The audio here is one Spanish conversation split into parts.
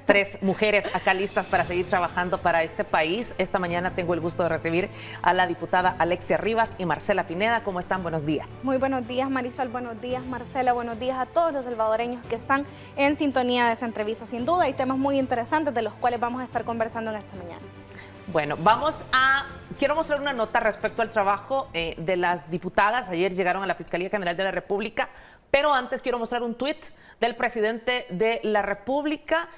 tres mujeres acá listas para seguir trabajando para este país. Esta mañana tengo el gusto de recibir a la diputada Alexia Rivas y Marcela Pineda. ¿Cómo están? Buenos días. Muy buenos días, Marisol. Buenos días, Marcela. Buenos días a todos los salvadoreños que están en sintonía de esa entrevista. Sin duda hay temas muy interesantes de los cuales vamos a estar conversando en esta mañana. Bueno, quiero mostrar una nota respecto al trabajo de las diputadas. Ayer llegaron a la Fiscalía General de la República, pero antes quiero mostrar un tuit del presidente de la República.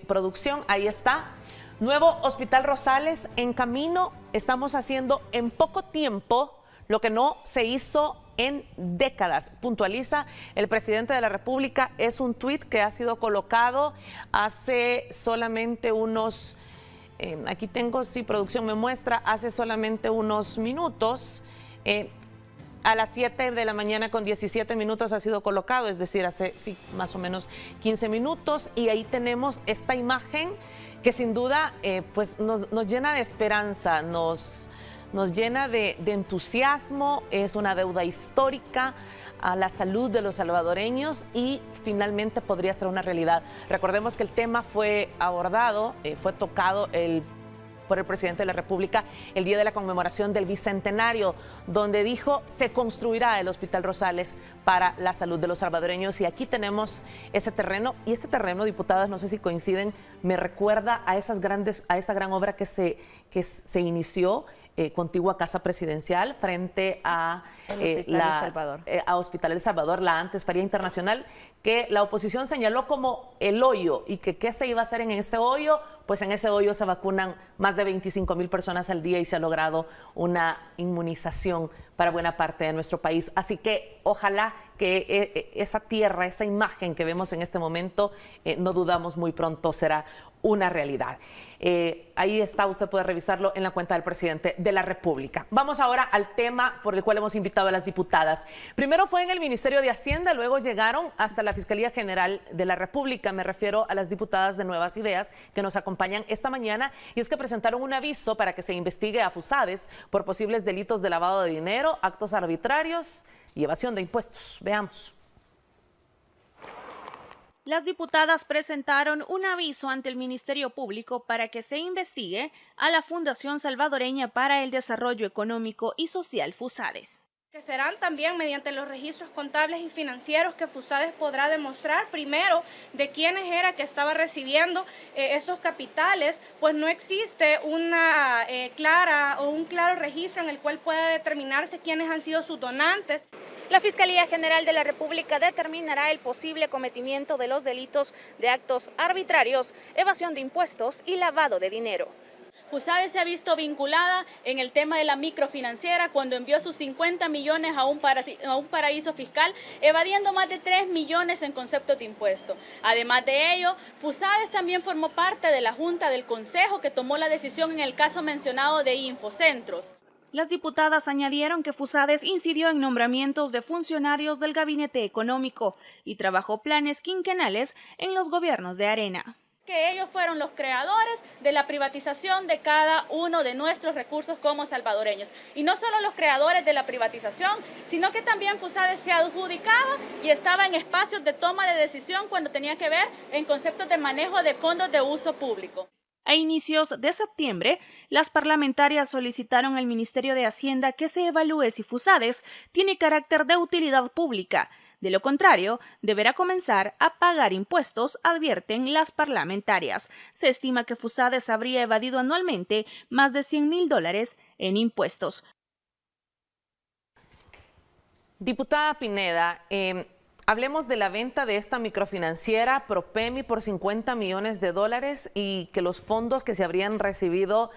Producción, ahí está. Nuevo Hospital Rosales en camino. Estamos haciendo en poco tiempo lo que no se hizo en décadas, puntualiza el presidente de la República. Es un tuit que ha sido colocado hace solamente unos... aquí tengo, sí, producción me muestra, hace solamente unos minutos, a las 7 de la mañana con 17 minutos ha sido colocado, es decir, hace más o menos 15 minutos, y ahí tenemos esta imagen que sin duda pues nos llena de esperanza, nos llena de entusiasmo. Es una deuda histórica a la salud de los salvadoreños y finalmente podría ser una realidad. Recordemos que el tema fue abordado, fue tocado por el presidente de la República el día de la conmemoración del Bicentenario, donde dijo se construirá el Hospital Rosales para la salud de los salvadoreños. Y aquí tenemos ese terreno, y este terreno, diputadas, no sé si coinciden, me recuerda a esa gran obra que se inició contigua Casa Presidencial frente a Hospital El Salvador, la antes Feria Internacional, que la oposición señaló como el hoyo, y que qué se iba a hacer en ese hoyo. Pues en ese hoyo se vacunan más de 25,000 personas al día y se ha logrado una inmunización para buena parte de nuestro país. Así que ojalá que esa tierra, esa imagen que vemos en este momento, no dudamos, muy pronto será una realidad. Ahí está, usted puede revisarlo en la cuenta del presidente de la República. Vamos ahora al tema por el cual hemos invitado a las diputadas. Primero fue en el Ministerio de Hacienda, luego llegaron hasta la Fiscalía General de la República. Me refiero a las diputadas de Nuevas Ideas que nos acompañan esta mañana, y es que presentaron un aviso para que se investigue a FUSADES por posibles delitos de lavado de dinero, actos arbitrarios y evasión de impuestos. Veamos. Las diputadas presentaron un aviso ante el Ministerio Público para que se investigue a la Fundación Salvadoreña para el Desarrollo Económico y Social, FUSADES. Que serán también mediante los registros contables y financieros que FUSADES podrá demostrar primero de quiénes era que estaba recibiendo estos capitales, pues no existe una un claro registro en el cual pueda determinarse quiénes han sido sus donantes. La Fiscalía General de la República determinará el posible cometimiento de los delitos de actos arbitrarios, evasión de impuestos y lavado de dinero. FUSADES se ha visto vinculada en el tema de la microfinanciera cuando envió sus 50 millones a un paraíso fiscal, evadiendo más de 3 millones en conceptos de impuestos. Además de ello, FUSADES también formó parte de la Junta del Consejo que tomó la decisión en el caso mencionado de Infocentros. Las diputadas añadieron que FUSADES incidió en nombramientos de funcionarios del Gabinete Económico y trabajó planes quinquenales en los gobiernos de Arena. Que ellos fueron los creadores de la privatización de cada uno de nuestros recursos como salvadoreños. Y no solo los creadores de la privatización, sino que también FUSADES se adjudicaba y estaba en espacios de toma de decisión cuando tenía que ver en conceptos de manejo de fondos de uso público. A inicios de septiembre, las parlamentarias solicitaron al Ministerio de Hacienda que se evalúe si FUSADES tiene carácter de utilidad pública. De lo contrario, deberá comenzar a pagar impuestos, advierten las parlamentarias. Se estima que FUSADES habría evadido anualmente más de $100,000 en impuestos. Diputada Pineda, hablemos de la venta de esta microfinanciera Propemi por $50 millones y que los fondos que se habrían recibido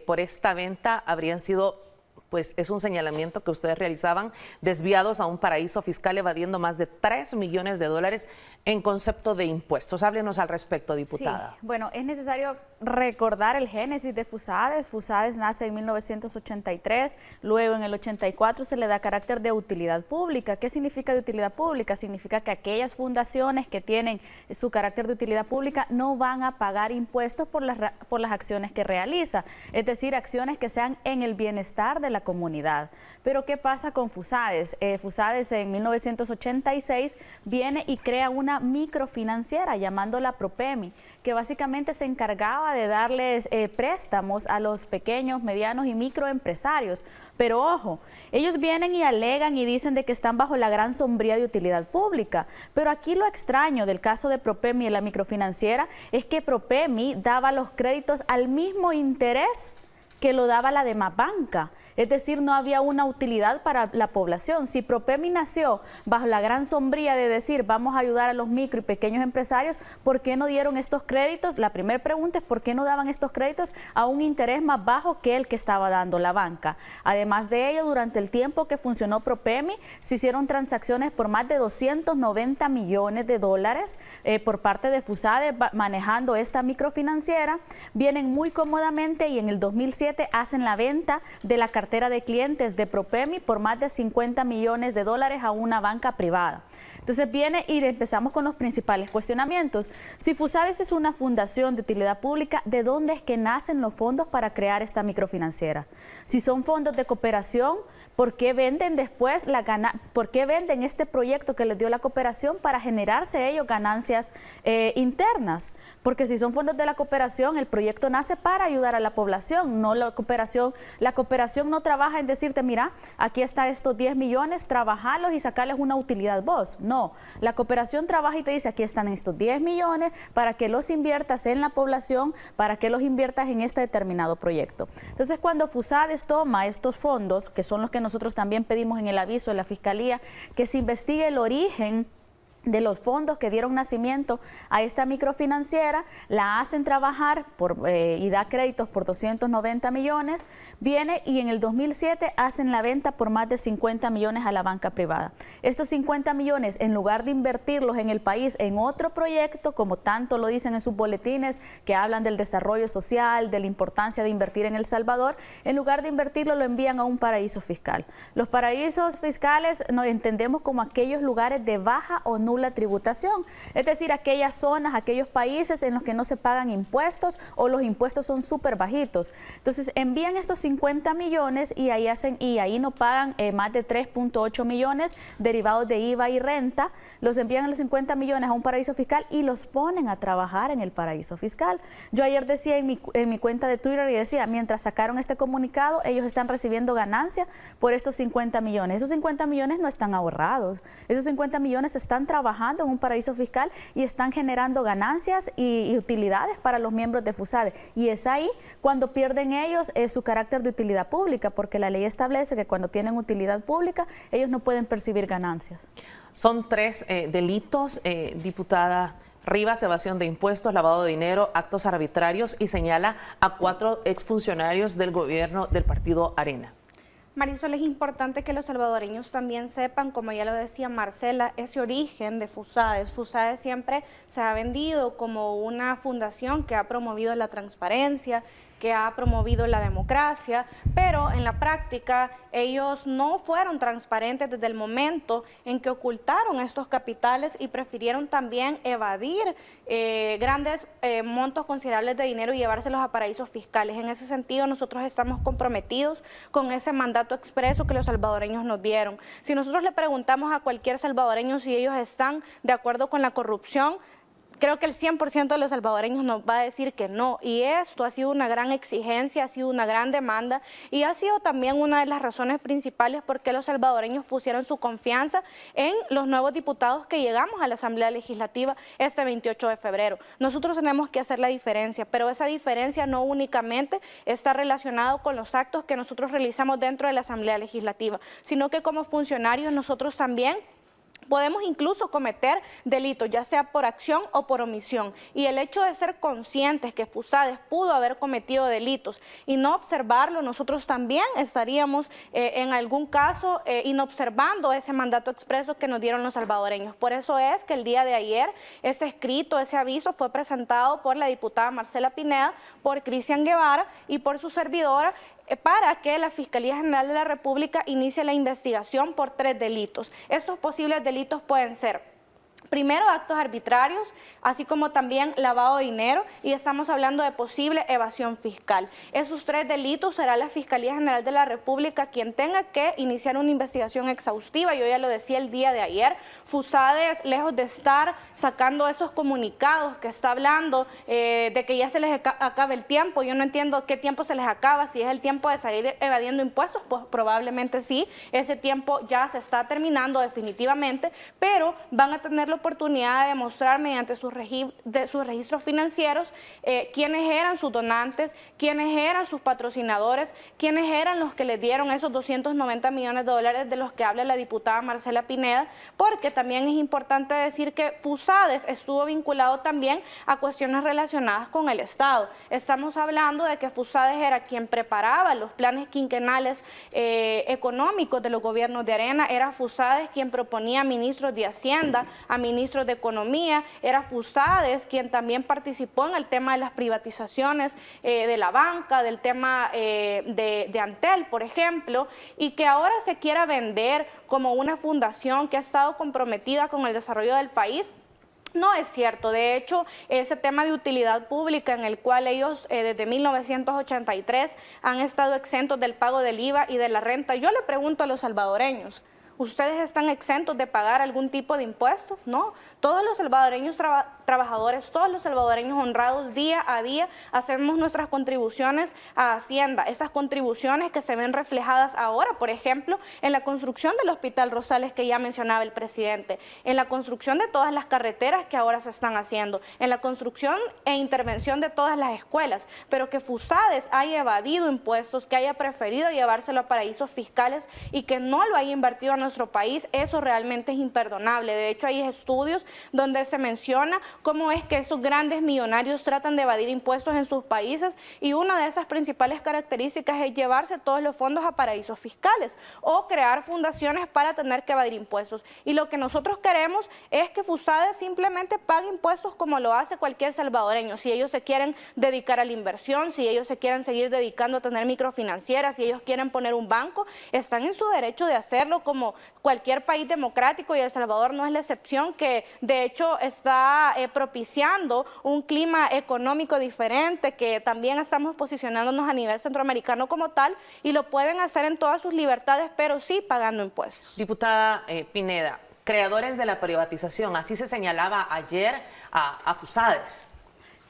por esta venta habrían sido, pues es un señalamiento que ustedes realizaban, desviados a un paraíso fiscal, evadiendo más de $3 millones en concepto de impuestos. Háblenos al respecto, diputada. Sí, bueno, es necesario recordar el génesis de FUSADES. FUSADES nace en 1983, luego en el 84 se le da carácter de utilidad pública. ¿Qué significa de utilidad pública? Significa que aquellas fundaciones que tienen su carácter de utilidad pública no van a pagar impuestos por las acciones que realiza, es decir, acciones que sean en el bienestar de la la comunidad. Pero ¿qué pasa con FUSADES? FUSADES en 1986 viene y crea una microfinanciera llamándola PROPEMI, que básicamente se encargaba de darles préstamos a los pequeños, medianos y microempresarios. Pero ojo, ellos vienen y alegan y dicen de que están bajo la gran sombría de utilidad pública. Pero aquí lo extraño del caso de PROPEMI y la microfinanciera es que PROPEMI daba los créditos al mismo interés que lo daba la demás banca. Es decir, no había una utilidad para la población. Si PROPEMI nació bajo la gran sombría de decir vamos a ayudar a los micro y pequeños empresarios, ¿por qué no dieron estos créditos? La primera pregunta es ¿por qué no daban estos créditos a un interés más bajo que el que estaba dando la banca? Además de ello, durante el tiempo que funcionó PROPEMI, se hicieron transacciones por más de 290 millones de dólares por parte de FUSADES manejando esta microfinanciera. Vienen muy cómodamente y en el 2007 hacen la venta de la cartera de clientes de PROPEMI por más de 50 millones de dólares a una banca privada. Entonces viene y empezamos con los principales cuestionamientos. Si FUSADES es una fundación de utilidad pública, ¿de dónde es que nacen los fondos para crear esta microfinanciera? Si son fondos de cooperación, ¿por qué venden después por qué venden este proyecto que les dio la cooperación para generarse ellos ganancias internas? Porque si son fondos de la cooperación, el proyecto nace para ayudar a la población, no la cooperación. La cooperación no trabaja en decirte, mira, aquí está estos 10 millones, trabajarlos y sacarles una utilidad vos. No, la cooperación trabaja y te dice, aquí están estos 10 millones para que los inviertas en la población, para que los inviertas en este determinado proyecto. Entonces, cuando FUSADES toma estos fondos, que son los que nosotros también pedimos en el aviso de la Fiscalía, que se investigue el origen de los fondos que dieron nacimiento a esta microfinanciera, la hacen trabajar y da créditos por 290 millones, viene y en el 2007 hacen la venta por más de 50 millones a la banca privada. Estos 50 millones, en lugar de invertirlos en el país en otro proyecto, como tanto lo dicen en sus boletines, que hablan del desarrollo social, de la importancia de invertir en El Salvador, en lugar de invertirlo lo envían a un paraíso fiscal. Los paraísos fiscales nos entendemos como aquellos lugares de baja o nula tributación, es decir, aquellas zonas, aquellos países en los que no se pagan impuestos o los impuestos son súper bajitos. Entonces envían estos 50 millones y ahí no pagan más de 3.8 millones derivados de IVA y renta, los envían a los 50 millones a un paraíso fiscal y los ponen a trabajar en el paraíso fiscal. Yo ayer decía en mi cuenta de Twitter y decía, mientras sacaron este comunicado, ellos están recibiendo ganancia por estos 50 millones. Esos 50 millones no están ahorrados, esos 50 millones están trabajando en un paraíso fiscal y están generando ganancias y utilidades para los miembros de FUSADES. Y es ahí cuando pierden ellos su carácter de utilidad pública, porque la ley establece que cuando tienen utilidad pública, ellos no pueden percibir ganancias. Son 3 delitos, diputada Rivas: evasión de impuestos, lavado de dinero, actos arbitrarios, y señala a 4 exfuncionarios del gobierno del partido Arena. Marisol, es importante que los salvadoreños también sepan, como ya lo decía Marcela, ese origen de FUSADES. FUSADES siempre se ha vendido como una fundación que ha promovido la transparencia, que ha promovido la democracia, pero en la práctica ellos no fueron transparentes desde el momento en que ocultaron estos capitales y prefirieron también evadir grandes montos considerables de dinero y llevárselos a paraísos fiscales. En ese sentido, nosotros estamos comprometidos con ese mandato expreso que los salvadoreños nos dieron. Si nosotros le preguntamos a cualquier salvadoreño si ellos están de acuerdo con la corrupción, creo que el 100% de los salvadoreños nos va a decir que no, y esto ha sido una gran exigencia, ha sido una gran demanda y ha sido también una de las razones principales por qué los salvadoreños pusieron su confianza en los nuevos diputados que llegamos a la Asamblea Legislativa este 28 de febrero. Nosotros tenemos que hacer la diferencia, pero esa diferencia no únicamente está relacionada con los actos que nosotros realizamos dentro de la Asamblea Legislativa, sino que como funcionarios nosotros también podemos incluso cometer delitos, ya sea por acción o por omisión. Y el hecho de ser conscientes que FUSADES pudo haber cometido delitos y no observarlo, nosotros también estaríamos en algún caso inobservando ese mandato expreso que nos dieron los salvadoreños. Por eso es que el día de ayer ese escrito, ese aviso fue presentado por la diputada Marcela Pineda, por Cristian Guevara y por su servidora, para que la Fiscalía General de la República inicie la investigación por 3 delitos. Estos posibles delitos pueden ser Primero, actos arbitrarios, así como también lavado de dinero, y estamos hablando de posible evasión fiscal. Esos 3 delitos será la Fiscalía General de la República quien tenga que iniciar una investigación exhaustiva. Yo ya lo decía el día de ayer, FUSADES, lejos de estar sacando esos comunicados que está hablando de que ya se les acaba el tiempo, yo no entiendo qué tiempo se les acaba, si es el tiempo de salir evadiendo impuestos, pues probablemente sí, ese tiempo ya se está terminando definitivamente, pero van a tener la oportunidad de demostrar mediante sus registros financieros quiénes eran sus donantes, quiénes eran sus patrocinadores, quiénes eran los que les dieron esos 290 millones de dólares de los que habla la diputada Marcela Pineda, porque también es importante decir que FUSADES estuvo vinculado también a cuestiones relacionadas con el Estado. Estamos hablando de que FUSADES era quien preparaba los planes quinquenales económicos de los gobiernos de Arena, era FUSADES quien proponía ministros de Hacienda, a ministros de Economía, era FUSADES quien también participó en el tema de las privatizaciones de la banca, del tema de Antel, por ejemplo, y que ahora se quiera vender como una fundación que ha estado comprometida con el desarrollo del país. No es cierto. De hecho, ese tema de utilidad pública en el cual ellos desde 1983 han estado exentos del pago del IVA y de la renta, yo le pregunto a los salvadoreños, ¿ustedes están exentos de pagar algún tipo de impuestos? No, todos los salvadoreños trabajadores, todos los salvadoreños honrados día a día hacemos nuestras contribuciones a Hacienda, esas contribuciones que se ven reflejadas ahora, por ejemplo, en la construcción del Hospital Rosales que ya mencionaba el presidente, en la construcción de todas las carreteras que ahora se están haciendo, en la construcción e intervención de todas las escuelas, pero que FUSADES haya evadido impuestos, que haya preferido llevárselo a paraísos fiscales y que no lo haya invertido a nuestro país, eso realmente es imperdonable. De hecho, hay estudios donde se menciona cómo es que esos grandes millonarios tratan de evadir impuestos en sus países y una de esas principales características es llevarse todos los fondos a paraísos fiscales o crear fundaciones para tener que evadir impuestos. Y lo que nosotros queremos es que FUSADES simplemente pague impuestos como lo hace cualquier salvadoreño. Si ellos se quieren dedicar a la inversión, si ellos se quieren seguir dedicando a tener microfinancieras, si ellos quieren poner un banco, están en su derecho de hacerlo como cualquier país democrático, y El Salvador no es la excepción, que de hecho está propiciando un clima económico diferente, que también estamos posicionándonos a nivel centroamericano como tal, y lo pueden hacer en todas sus libertades, pero sí pagando impuestos. Diputada Pineda, creadores de la privatización, así se señalaba ayer a FUSADES.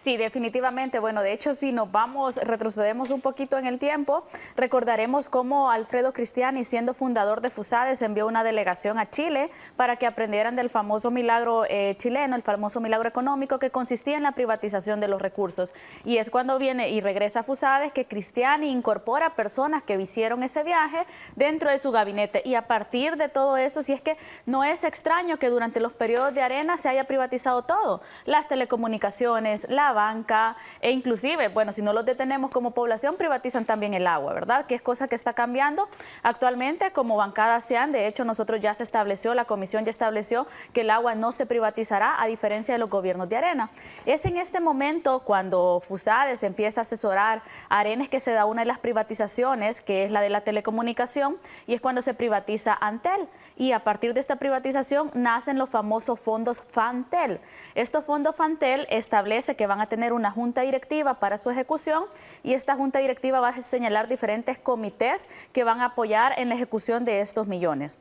Sí, definitivamente. Bueno, de hecho, si nos retrocedemos un poquito en el tiempo, recordaremos cómo Alfredo Cristiani, siendo fundador de FUSADES, envió una delegación a Chile para que aprendieran del famoso milagro chileno, el famoso milagro económico que consistía en la privatización de los recursos. Y es cuando viene y regresa a FUSADES que Cristiani incorpora personas que hicieron ese viaje dentro de su gabinete. Y a partir de todo eso, si es que no es extraño que durante los periodos de Arena se haya privatizado todo, las telecomunicaciones, la banca e inclusive, bueno, si no los detenemos como población, privatizan también el agua, ¿verdad? Que es cosa que está cambiando actualmente como bancada SEAN. De hecho, nosotros ya se estableció, la comisión ya estableció que el agua no se privatizará a diferencia de los gobiernos de Arena. Es en este momento cuando FUSADES empieza a asesorar a Arena es que se da una de las privatizaciones, que es la de la telecomunicación, y es cuando se privatiza Antel. Y a partir de esta privatización nacen los famosos fondos FANTEL. Estos fondos FANTEL establece que van a tener una junta directiva para su ejecución, y esta junta directiva va a señalar diferentes comités que van a apoyar en la ejecución de estos millones.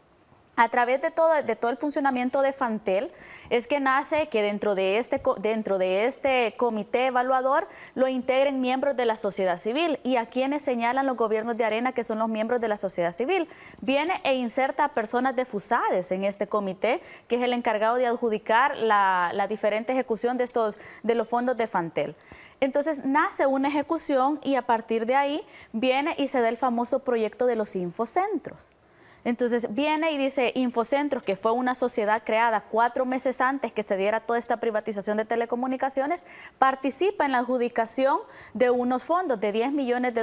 A través de todo el funcionamiento de FANTEL es que nace que dentro de este comité evaluador lo integren miembros de la sociedad civil, y a quienes señalan los gobiernos de Arena que son los miembros de la sociedad civil. Viene e inserta a personas de FUSADES en este comité, que es el encargado de adjudicar la diferente ejecución de los fondos de FANTEL. Entonces nace una ejecución y a partir de ahí viene y se da el famoso proyecto de los infocentros. Entonces viene y dice Infocentros, que fue una sociedad creada 4 meses antes que se diera toda esta privatización de telecomunicaciones, participa en la adjudicación de unos fondos de $10 millones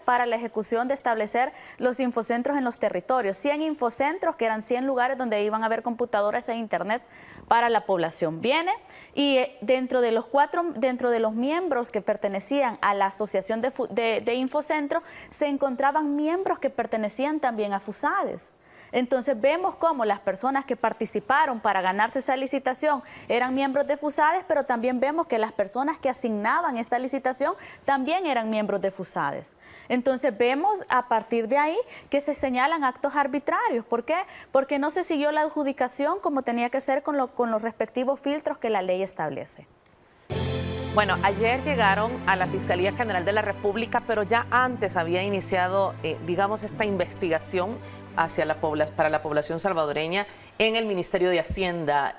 para la ejecución de establecer los infocentros en los territorios. 100 infocentros, que eran 100 lugares donde iban a haber computadoras e internet para la población. Viene y dentro de los miembros que pertenecían a la asociación de Infocentro se encontraban miembros que pertenecían también a FUSADES. Entonces vemos cómo las personas que participaron para ganarse esa licitación eran miembros de FUSADES, pero también vemos que las personas que asignaban esta licitación también eran miembros de FUSADES. Entonces vemos a partir de ahí que se señalan actos arbitrarios. ¿Por qué? Porque no se siguió la adjudicación como tenía que ser con los respectivos filtros que la ley establece. Bueno, ayer llegaron a la Fiscalía General de la República, pero ya antes había iniciado, digamos, esta investigación para la población salvadoreña en el Ministerio de Hacienda,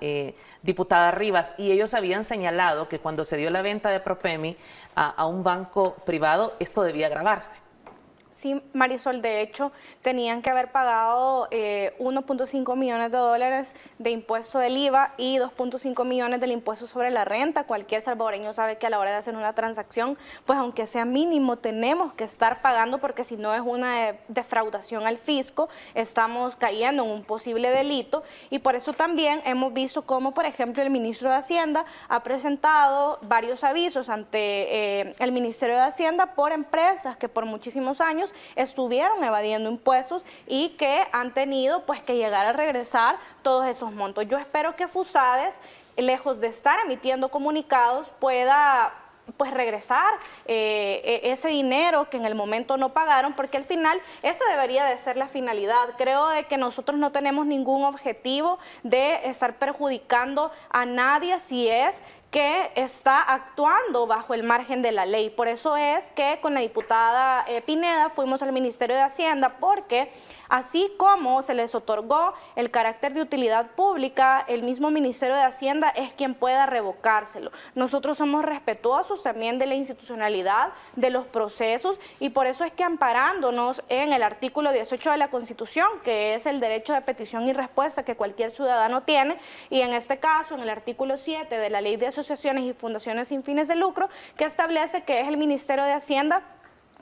diputada Rivas, y ellos habían señalado que cuando se dio la venta de Propemi a un banco privado, esto debía gravarse. Sí, Marisol, de hecho, tenían que haber pagado 1.5 millones de dólares de impuesto del IVA y 2.5 millones del impuesto sobre la renta. Cualquier salvadoreño sabe que a la hora de hacer una transacción, pues aunque sea mínimo, tenemos que estar pagando, porque si no es una defraudación al fisco, estamos cayendo en un posible delito. Y por eso también hemos visto cómo, por ejemplo, el ministro de Hacienda ha presentado varios avisos ante el Ministerio de Hacienda por empresas que por muchísimos años estuvieron evadiendo impuestos y que han tenido pues que llegar a regresar todos esos montos. Yo espero que FUSADES, lejos de estar emitiendo comunicados, pueda pues regresar ese dinero que en el momento no pagaron, porque al final esa debería de ser la finalidad. Creo de que nosotros no tenemos ningún objetivo de estar perjudicando a nadie si es que está actuando bajo el margen de la ley. Por eso es que con la diputada Pineda fuimos al Ministerio de Hacienda, porque así como se les otorgó el carácter de utilidad pública, el mismo Ministerio de Hacienda es quien pueda revocárselo. Nosotros somos respetuosos también de la institucionalidad, de los procesos, y por eso es que, amparándonos en el artículo 18 de la Constitución, que es el derecho de petición y respuesta que cualquier ciudadano tiene, y en este caso en el artículo 7 de la Ley de Asociaciones y Fundaciones sin fines de lucro, que establece que es el Ministerio de Hacienda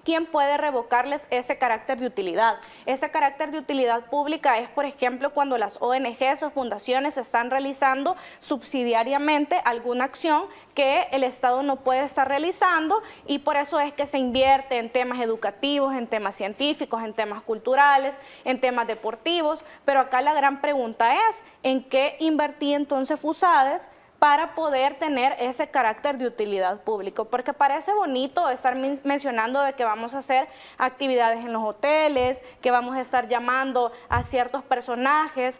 quien puede revocarles ese carácter de utilidad. Ese carácter de utilidad pública es, por ejemplo, cuando las ONGs o fundaciones están realizando subsidiariamente alguna acción que el Estado no puede estar realizando, y por eso es que se invierte en temas educativos, en temas científicos, en temas culturales, en temas deportivos. Pero acá la gran pregunta es, ¿en qué invertí entonces FUSADES para poder tener ese carácter de utilidad público? Porque parece bonito estar mencionando de que vamos a hacer actividades en los hoteles, que vamos a estar llamando a ciertos personajes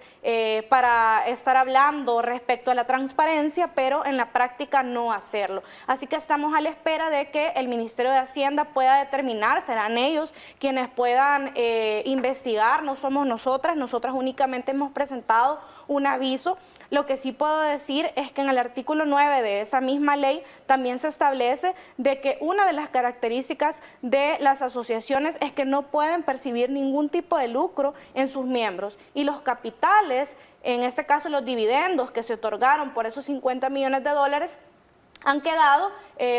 para estar hablando respecto a la transparencia, pero en la práctica no hacerlo. Así que estamos a la espera de que el Ministerio de Hacienda pueda determinar, serán ellos quienes puedan investigar, no somos nosotras únicamente hemos presentado un aviso. Lo que sí puedo decir es que en el artículo 9 de esa misma ley también se establece de que una de las características de las asociaciones es que no pueden percibir ningún tipo de lucro en sus miembros, y los capitales, en este caso los dividendos que se otorgaron por esos 50 millones de dólares, han quedado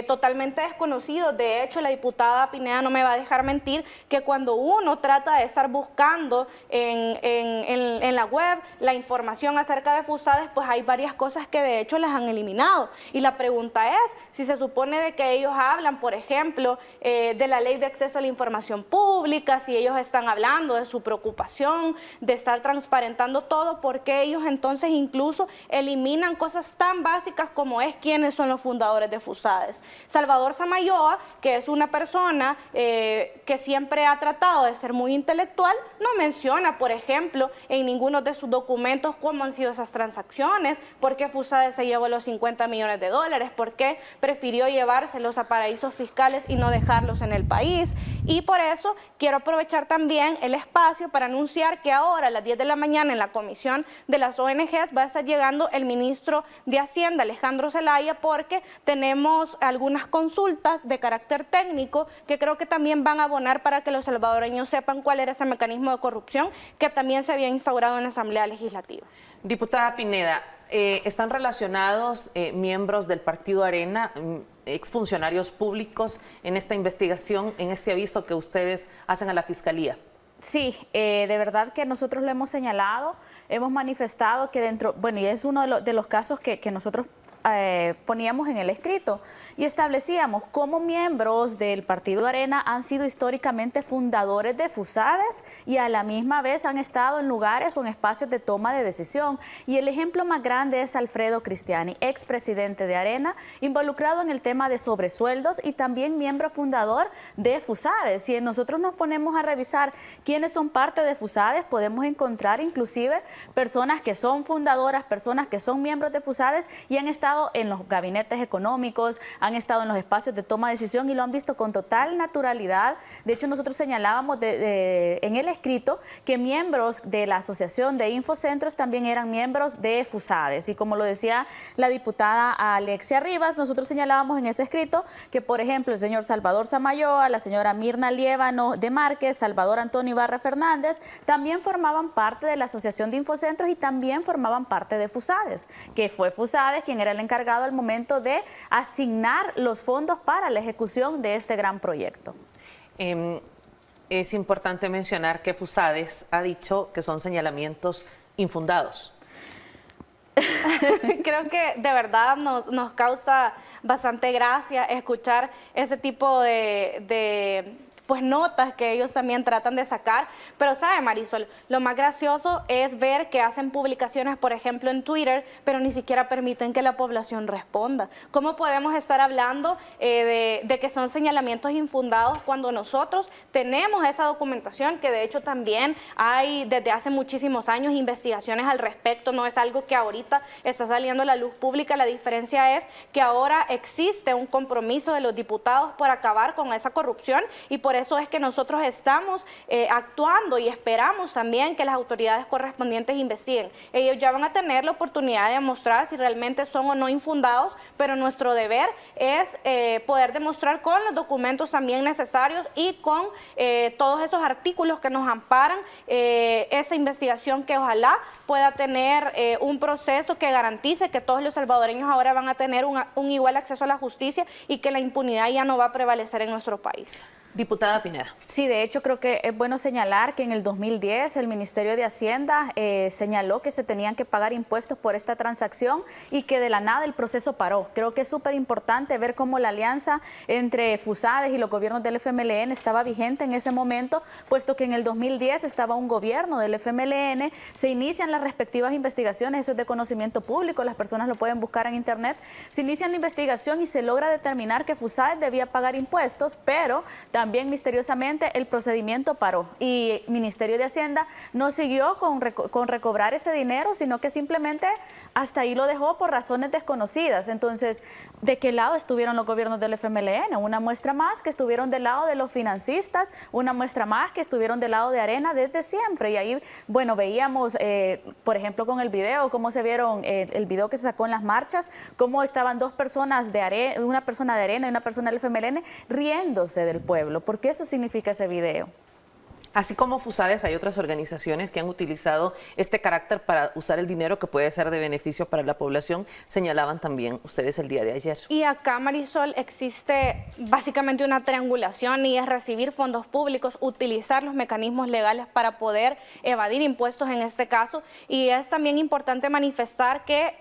totalmente desconocidos. De hecho, la diputada Pineda no me va a dejar mentir que cuando uno trata de estar buscando en la web la información acerca de FUSADES, pues hay varias cosas que de hecho las han eliminado. Y la pregunta es, si se supone de que ellos hablan, por ejemplo, de la Ley de Acceso a la Información Pública, si ellos están hablando de su preocupación de estar transparentando todo, ¿por qué ellos entonces incluso eliminan cosas tan básicas como es quiénes son los fundadores de FUSADES? Salvador Samayoa, que es una persona que siempre ha tratado de ser muy intelectual, no menciona, por ejemplo, en ninguno de sus documentos cómo han sido esas transacciones, por qué FUSADES se llevó los 50 millones de dólares, por qué prefirió llevárselos a paraísos fiscales y no dejarlos en el país. Y por eso quiero aprovechar también el espacio para anunciar que ahora a las 10 de la mañana en la Comisión de las ONGs va a estar llegando el ministro de Hacienda, Alejandro Zelaya, porque tenemos algunas consultas de carácter técnico que creo que también van a abonar para que los salvadoreños sepan cuál era ese mecanismo de corrupción que también se había instaurado en la Asamblea Legislativa. Diputada Pineda, ¿están relacionados miembros del Partido Arena, exfuncionarios públicos en esta investigación, en este aviso que ustedes hacen a la Fiscalía? Sí, de verdad que nosotros lo hemos señalado, hemos manifestado que dentro, bueno, y es uno de los casos que nosotros poníamos en el escrito y establecíamos cómo miembros del Partido Arena han sido históricamente fundadores de FUSADES y a la misma vez han estado en lugares o en espacios de toma de decisión. Y el ejemplo más grande es Alfredo Cristiani, expresidente de Arena, involucrado en el tema de sobresueldos y también miembro fundador de FUSADES. Si nosotros nos ponemos a revisar quiénes son parte de FUSADES, podemos encontrar inclusive personas que son fundadoras, personas que son miembros de FUSADES y han estado en los gabinetes económicos, han estado en los espacios de toma de decisión y lo han visto con total naturalidad. De hecho, nosotros señalábamos en el escrito que miembros de la Asociación de Infocentros también eran miembros de FUSADES. Y como lo decía la diputada Alexia Rivas, nosotros señalábamos en ese escrito que, por ejemplo, el señor Salvador Samayoa, la señora Mirna Liévano de Márquez, Salvador Antonio Ibarra Fernández, también formaban parte de la Asociación de Infocentros y también formaban parte de FUSADES, que fue FUSADES quien era el encargado al momento de asignar los fondos para la ejecución de este gran proyecto. Es importante mencionar que FUSADES ha dicho que son señalamientos infundados. Creo que de verdad nos causa bastante gracia escuchar ese tipo de pues notas que ellos también tratan de sacar, pero sabe, Marisol, lo más gracioso es ver que hacen publicaciones, por ejemplo, en Twitter, pero ni siquiera permiten que la población responda. ¿Cómo podemos estar hablando de que son señalamientos infundados cuando nosotros tenemos esa documentación, que de hecho también hay desde hace muchísimos años investigaciones al respecto? No es algo que ahorita está saliendo a la luz pública. La diferencia es que ahora existe un compromiso de los diputados por acabar con esa corrupción y por eso es que nosotros estamos actuando y esperamos también que las autoridades correspondientes investiguen. Ellos ya van a tener la oportunidad de demostrar si realmente son o no infundados, pero nuestro deber es poder demostrar con los documentos también necesarios y con todos esos artículos que nos amparan esa investigación, que ojalá pueda tener un proceso que garantice que todos los salvadoreños ahora van a tener un igual acceso a la justicia y que la impunidad ya no va a prevalecer en nuestro país. Diputada Pineda. Sí, de hecho creo que es bueno señalar que en el 2010 el Ministerio de Hacienda señaló que se tenían que pagar impuestos por esta transacción y que de la nada el proceso paró. Creo que es súper importante ver cómo la alianza entre FUSADES y los gobiernos del FMLN estaba vigente en ese momento, puesto que en el 2010 estaba un gobierno del FMLN, se inician las respectivas investigaciones, eso es de conocimiento público, las personas lo pueden buscar en internet, se inicia la investigación y se logra determinar que FUSADES debía pagar impuestos, pero también misteriosamente el procedimiento paró y Ministerio de Hacienda no siguió con recobrar ese dinero, sino que simplemente hasta ahí lo dejó por razones desconocidas. Entonces, ¿de qué lado estuvieron los gobiernos del FMLN? Una muestra más que estuvieron del lado de los financistas, una muestra más que estuvieron del lado de Arena desde siempre. Y ahí, bueno, veíamos, por ejemplo, con el video, cómo se vieron el video que se sacó en las marchas, cómo estaban dos personas de Arena, una persona de Arena y una persona del FMLN riéndose del pueblo, porque eso significa ese video. Así como FUSADES, hay otras organizaciones que han utilizado este carácter para usar el dinero que puede ser de beneficio para la población, señalaban también ustedes el día de ayer. Y acá, Marisol, existe básicamente una triangulación y es recibir fondos públicos, utilizar los mecanismos legales para poder evadir impuestos en este caso, y es también importante manifestar que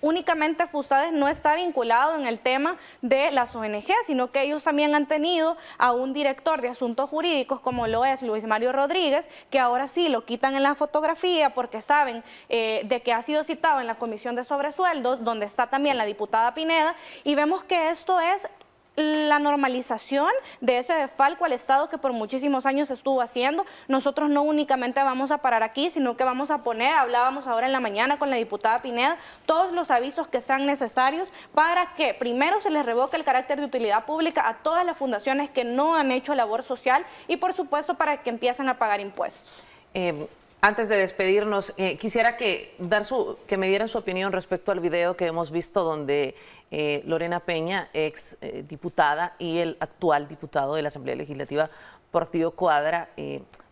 únicamente FUSADES no está vinculado en el tema de las ONG, sino que ellos también han tenido a un director de asuntos jurídicos, como lo es Luis Mario Rodríguez, que ahora sí lo quitan en la fotografía porque saben de que ha sido citado en la Comisión de Sobresueldos, donde está también la diputada Pineda, y vemos que esto es la normalización de ese desfalco al Estado que por muchísimos años estuvo haciendo. Nosotros no únicamente vamos a parar aquí, sino que vamos a poner, hablábamos ahora en la mañana con la diputada Pineda, todos los avisos que sean necesarios para que primero se les revoque el carácter de utilidad pública a todas las fundaciones que no han hecho labor social y por supuesto para que empiecen a pagar impuestos. Antes de despedirnos, quisiera que me dieran su opinión respecto al video que hemos visto donde Lorena Peña, ex diputada, y el actual diputado de la Asamblea Legislativa, Portillo Cuadra,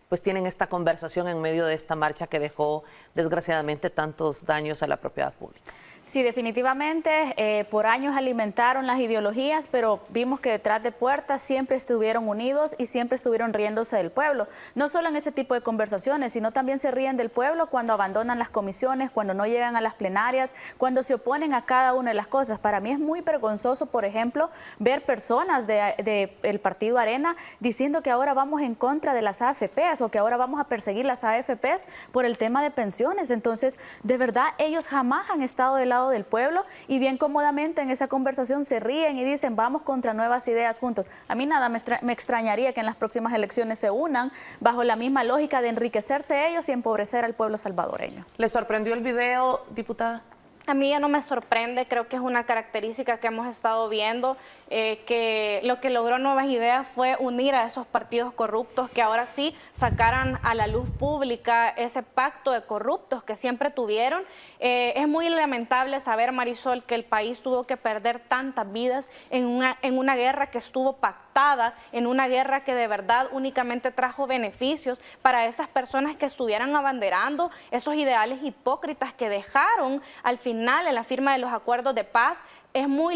pues tienen esta conversación en medio de esta marcha que dejó desgraciadamente tantos daños a la propiedad pública. Sí, definitivamente por años alimentaron las ideologías, pero vimos que detrás de puertas siempre estuvieron unidos y siempre estuvieron riéndose del pueblo. No solo en ese tipo de conversaciones, sino también se ríen del pueblo cuando abandonan las comisiones, cuando no llegan a las plenarias, cuando se oponen a cada una de las cosas. Para mí es muy vergonzoso, por ejemplo, ver personas del partido Arena diciendo que ahora vamos en contra de las AFPs o que ahora vamos a perseguir las AFPs por el tema de pensiones. Entonces, de verdad, ellos jamás han estado del lado del pueblo y bien cómodamente en esa conversación se ríen y dicen vamos contra nuevas ideas juntos. A mí nada me extrañaría que en las próximas elecciones se unan bajo la misma lógica de enriquecerse ellos y empobrecer al pueblo salvadoreño. ¿Le sorprendió el video, diputada? A mí ya no me sorprende, creo que es una característica que hemos estado viendo, que lo que logró Nuevas Ideas fue unir a esos partidos corruptos que ahora sí sacaran a la luz pública ese pacto de corruptos que siempre tuvieron. Es muy lamentable saber, Marisol, que el país tuvo que perder tantas vidas en una guerra que estuvo pactada, en una guerra que de verdad únicamente trajo beneficios para esas personas que estuvieran abanderando esos ideales hipócritas que dejaron al final en la firma de los acuerdos de paz. Es muy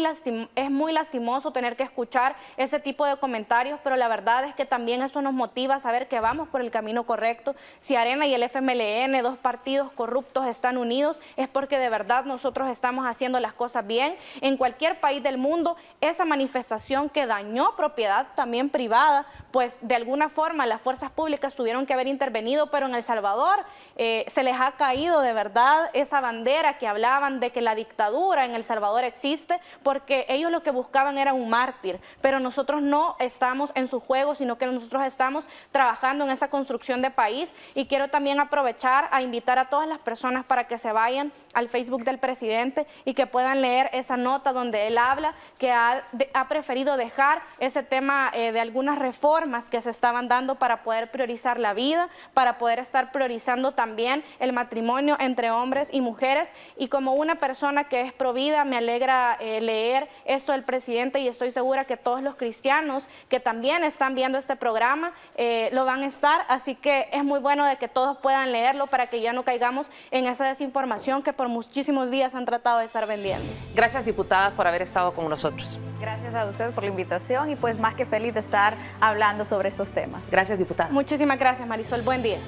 lastimoso tener que escuchar ese tipo de comentarios, pero la verdad es que también eso nos motiva a saber que vamos por el camino correcto. Si Arena y el FMLN, dos partidos corruptos, están unidos, es porque de verdad nosotros estamos haciendo las cosas bien. En cualquier país del mundo, esa manifestación que dañó propiedad también privada, pues de alguna forma las fuerzas públicas tuvieron que haber intervenido, pero en El Salvador se les ha caído de verdad esa bandera que hablaban de que la dictadura en El Salvador existe, porque ellos lo que buscaban era un mártir, pero nosotros no estamos en su juego, sino que nosotros estamos trabajando en esa construcción de país. Y quiero también aprovechar a invitar a todas las personas para que se vayan al Facebook del presidente y que puedan leer esa nota donde él habla que ha preferido dejar ese tema de algunas reformas que se estaban dando para poder priorizar la vida, para poder estar priorizando también el matrimonio entre hombres y mujeres. Y como una persona que es pro vida, me alegra leer esto del presidente y estoy segura que todos los cristianos que también están viendo este programa lo van a estar, así que es muy bueno de que todos puedan leerlo para que ya no caigamos en esa desinformación que por muchísimos días han tratado de estar vendiendo. Gracias, diputadas, por haber estado con nosotros. Gracias a ustedes por la invitación y pues más que feliz de estar hablando sobre estos temas. Gracias, diputada. Muchísimas gracias, Marisol. Buen día.